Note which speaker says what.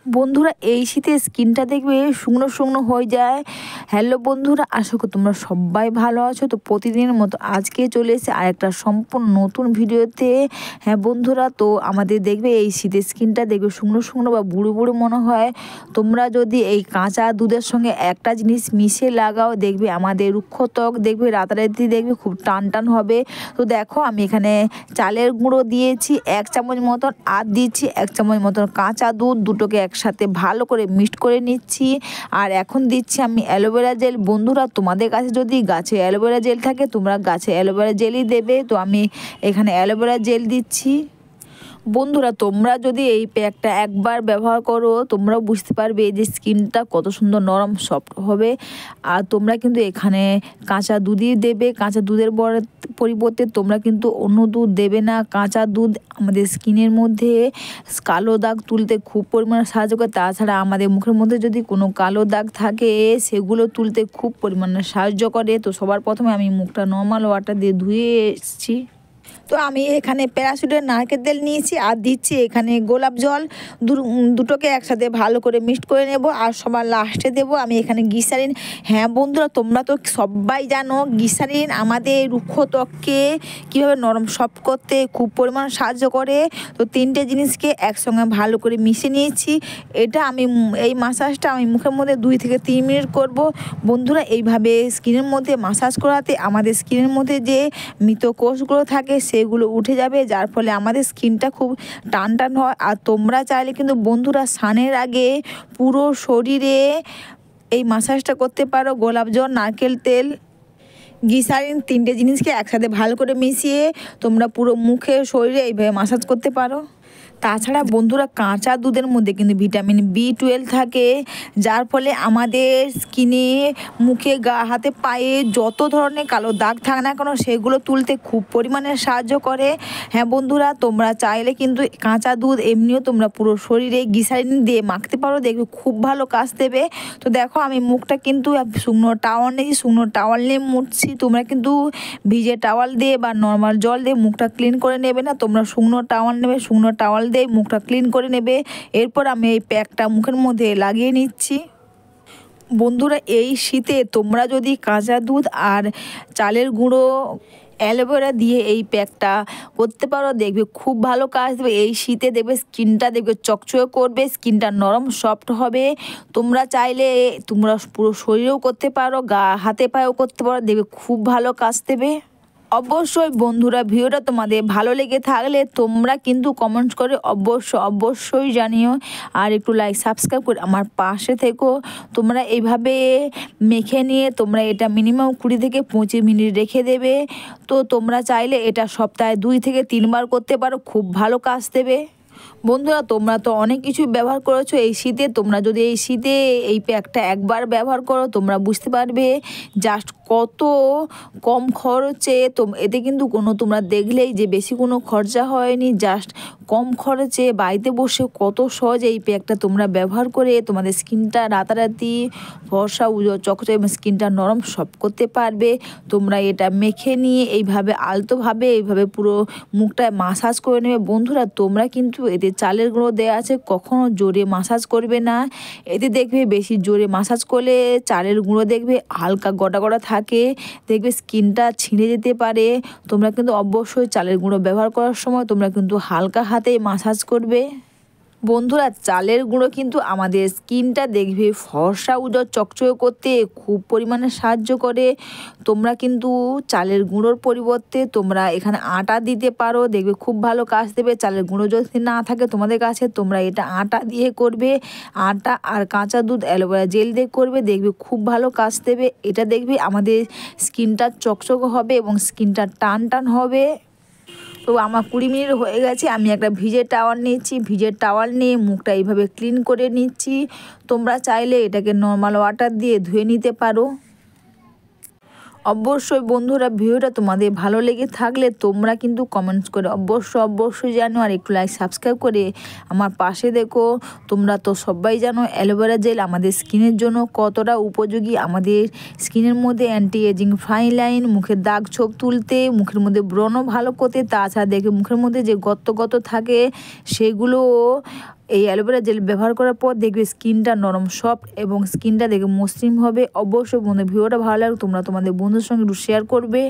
Speaker 1: বন্ধুরা এই শীতে স্কিনটা দেখবে শুকনো শুকনো হয়ে যায়। হ্যালো বন্ধুরা, আশা করি তোমরা সবাই ভালো আছো। তো প্রতিদিনের মতো আজকে চলে এসেছে আরেকটা সম্পূর্ণ নতুন ভিডিওতে। হ্যাঁ বন্ধুরা, তো আমাদের দেখবে এই শীতের স্কিনটা দেখবে শুকনো শুকনো বা বুড়ো বুড়ো মনে হয়। তোমরা যদি এই কাঁচা দুধের সঙ্গে একটা জিনিস মিশিয়ে লাগাও, দেখবে আমাদের রুক্ষ ত্বক দেখবে রাতারাতি দেখবে খুব টান টান হবে। তো দেখো আমি এখানে চালের গুঁড়ো দিয়েছি 1 চামচ মতন, আর দিচ্ছি 1 চামচ মতন কাঁচা দুধ। দুটোকে একসাথে ভালো করে মিক্সড করে নিচ্ছি। আর এখন দিচ্ছি আমি অ্যালোভেরা জেল। বন্ধুরা তোমাদের কাছে যদি গাছে অ্যালোভেরা জেল থাকে তোমরা গাছে অ্যালোভেরা জেলই দেবে। তো আমি এখানে অ্যালোভেরা জেল দিচ্ছি। বন্ধুরা তোমরা যদি এই প্যাকটা একবার ব্যবহার করো তোমরাও বুঝতে পারবে যে স্কিনটা কত সুন্দর নরম সফট হবে। আর তোমরা কিন্তু এখানে কাঁচা দুধই দেবে। কাঁচা দুধের পরিবর্তে তোমরা কিন্তু অন্য দুধ দেবে না। কাঁচা দুধ আমাদের স্কিনের মধ্যে কালো দাগ তুলতে খুব পরিমাণে সাহায্য করে। তাছাড়া আমাদের মুখের মধ্যে যদি কোনো কালো দাগ থাকে সেগুলো তুলতে খুব পরিমাণে সাহায্য করে। তো সবার প্রথমে আমি মুখটা নর্মাল ওয়াটার দিয়ে ধুয়ে এসেছি। তো আমি এখানে প্যারাশুটের নারকেল তেল নিয়েছি আর দিচ্ছি এখানে গোলাপ জল। দুটোকে একসাথে ভালো করে মিক্সড করে নেব। আর সবার লাস্টে দেব আমি এখানে গ্লিসারিন। হ্যাঁ বন্ধুরা তোমরা তো সবাই জানো গ্লিসারিন আমাদের রুক্ষ ত্বককে কীভাবে নরম সফট করতে খুব পরিমাণ সাহায্য করে। তো 3টে জিনিসকে একসঙ্গে ভালো করে মিশিয়ে নিয়েছি। এটা আমি এই মাসাজটা আমি মুখের মধ্যে 2 থেকে 3 মিনিট করব। বন্ধুরা এইভাবে স্কিনের মধ্যে মাসাজ করাতে আমাদের স্কিনের মধ্যে যে মৃত কোষগুলো থাকে সেগুলো উঠে যাবে, যার ফলে আমাদের স্কিনটা খুব টান টান হয়। আর তোমরা চাইলে কিন্তু বন্ধুরা স্নানের আগে পুরো শরীরে এই মাসাজটা করতে পারো। গোলাপ জল, নারকেল তেল, গ্লিসারিন 3টে জিনিসকে একসাথে ভালো করে মিশিয়ে তোমরা পুরো মুখে শরীরে এইভাবে মাসাজ করতে পারো। তাছাড়া বন্ধুরা কাঁচা দুধের মধ্যে কিন্তু ভিটামিন B12 থাকে, যার ফলে আমাদের স্কিনে, মুখে, গা হাতে পায়ে যত ধরনের কালো দাগ থাকে না কেন সেগুলো তুলতে খুব পরিমাণে সাহায্য করে। হ্যাঁ বন্ধুরা তোমরা চাইলে কিন্তু কাঁচা দুধ এমনিও তোমরা পুরো শরীরে গ্লিসারিন দিয়ে মাখতে পারো, দেখবে খুব ভালো কাজ দেবে। তো দেখো আমি মুখটা কিন্তু শুকনো টাওয়াল নিয়েছি, শুকনো টাওয়াল নিয়ে মুছছি। তোমরা কিন্তু ভিজে টাওয়াল দিয়ে বা নর্মাল জল দিয়ে মুখটা ক্লিন করে নেবে না, তোমরা শুকনো টাওয়াল নেবে, শুকনো টাওয়াল দিয়ে মুখটা ক্লিন করে নেবে। এরপর আমি এই প্যাকটা মুখের মধ্যে লাগিয়ে নিচ্ছি। বন্ধুরা এই শীতে তোমরা যদি কাঁচা দুধ আর চালের গুঁড়ো, অ্যালোভেরা দিয়ে এই প্যাকটা করতে পারো, দেখবে খুব ভালো কাজ দেবে। এই শীতে দেখবে স্কিনটা দেখবে চকচকে করবে, স্কিনটা নরম সফট হবে। তোমরা চাইলে তোমরা পুরো শরীরেও করতে পারো, গা হাতে পায়েও করতে পারো, দেখবে খুব ভালো কাজ দেবে। অবশ্যই বন্ধুরা ভিডিওটা তোমাদের ভালো লেগে থাকলে তোমরা কিন্তু কমেন্টস করে অবশ্যই জানিও। আর একটু লাইক সাবস্ক্রাইব করে আমার পাশে থেকো। তোমরা এইভাবে মেখে নিয়ে তোমরা এটা মিনিমাম 20 থেকে 25 মিনিট রেখে দেবে। তো তোমরা চাইলে এটা সপ্তাহে 2 থেকে 3 বার করতে পারো, খুব ভালো কাজ দেবে। বন্ধুরা তোমরা তো অনেক কিছু ব্যবহার করেছো এই শীতে, তোমরা যদি এই শীতে এই প্যাকটা একবার ব্যবহার করো তোমরা বুঝতে পারবে জাস্ট কত কম খরচে। এতে কিন্তু কোনো তোমরা দেখলেই যে বেশি কোনো খরচা হয়নি, জাস্ট কম খরচে বাড়িতে বসে কত সহজে এই প্যাকটা তোমরা ব্যবহার করে তোমাদের স্কিনটা রাতারাতি ফর্সা উজ্জ্বল চকচকে এবং স্কিনটা নরম সফট করতে পারবে। তোমরা এটা মেখে নিয়ে এইভাবে আলতোভাবে এইভাবে পুরো মুখটায় মাসাজ করে নেবে। বন্ধুরা তোমরা কিন্তু এতে চালের গুঁড়ো দেওয়া আছে, কখনো জোরে মাসাজ করবে না। এতে দেখবে বেশি জোরে মাসাজ করলে চালের গুঁড়ো দেখবে হালকা গোটা গোটা থাকে, দেখবে স্কিনটা ছিঁড়ে যেতে পারে। তোমরা কিন্তু অবশ্যই চালের গুঁড়ো ব্যবহার করার সময় তোমরা কিন্তু হালকা হাতে মাসাজ করবে। বন্ধুরা চালের গুঁড়ো কিন্তু আমাদের স্কিনটা দেখবে ফর্সা উজ্জ্বল চকচকে করতে খুব পরিমাণে সাহায্য করে। তোমরা কিন্তু চালের গুঁড়োর পরিবর্তে তোমরা এখানে আটা দিতে পারো, দেখবে খুব ভালো কাজ দেবে। চালের গুঁড়ো যদি না থাকে তোমাদের কাছে তোমরা এটা আটা দিয়ে করবে। আটা আর কাঁচা দুধ অ্যালোভেরা জেল দিয়ে করবে, দেখবে খুব ভালো কাজ দেবে। এটা দেখবে আমাদের স্কিনটা চকচকে হবে এবং স্কিনটা টান টান হবে। তো আমার 20 মিনিট হয়ে গেছে, আমি একটা ভিজে টাওয়াল নিয়েছি, ভিজে টাওয়াল নিয়ে মুখটা এইভাবে ক্লিন করে নিচ্ছি। তোমরা চাইলে এটাকে নর্মাল ওয়াটার দিয়ে ধুয়ে নিতে পারো। অবশ্যই বন্ধুরা ভিডিওটা তোমাদের ভালো লেগে থাকলে তোমরা কিন্তু কমেন্টস করে অবশ্যই জানো, আর একটু লাইক সাবস্ক্রাইব করে আমার পাশে দেখো। তোমরা তো সবাই জানো অ্যালোভেরা জেল আমাদের স্কিনের জন্য কতটা উপযোগী। আমাদের স্কিনের মধ্যে অ্যান্টি এজিং ফাইন লাইন, মুখের দাগ ছোপ তুলতে, মুখের মধ্যে ব্রণ ভালো করতে, তাছাড়া দেখে মুখের মধ্যে যে গত থাকে সেগুলো এই অ্যালোভেরা জেল ব্যবহার করার পর দেখবে স্কিনটা নরম সফট এবং স্কিনটা দেখে মসৃণ হবে। অবশ্যই বন্ধু ভিডিওটা ভালো লাগে তোমরা তোমাদের বন্ধুর সঙ্গে একটু শেয়ার করবে।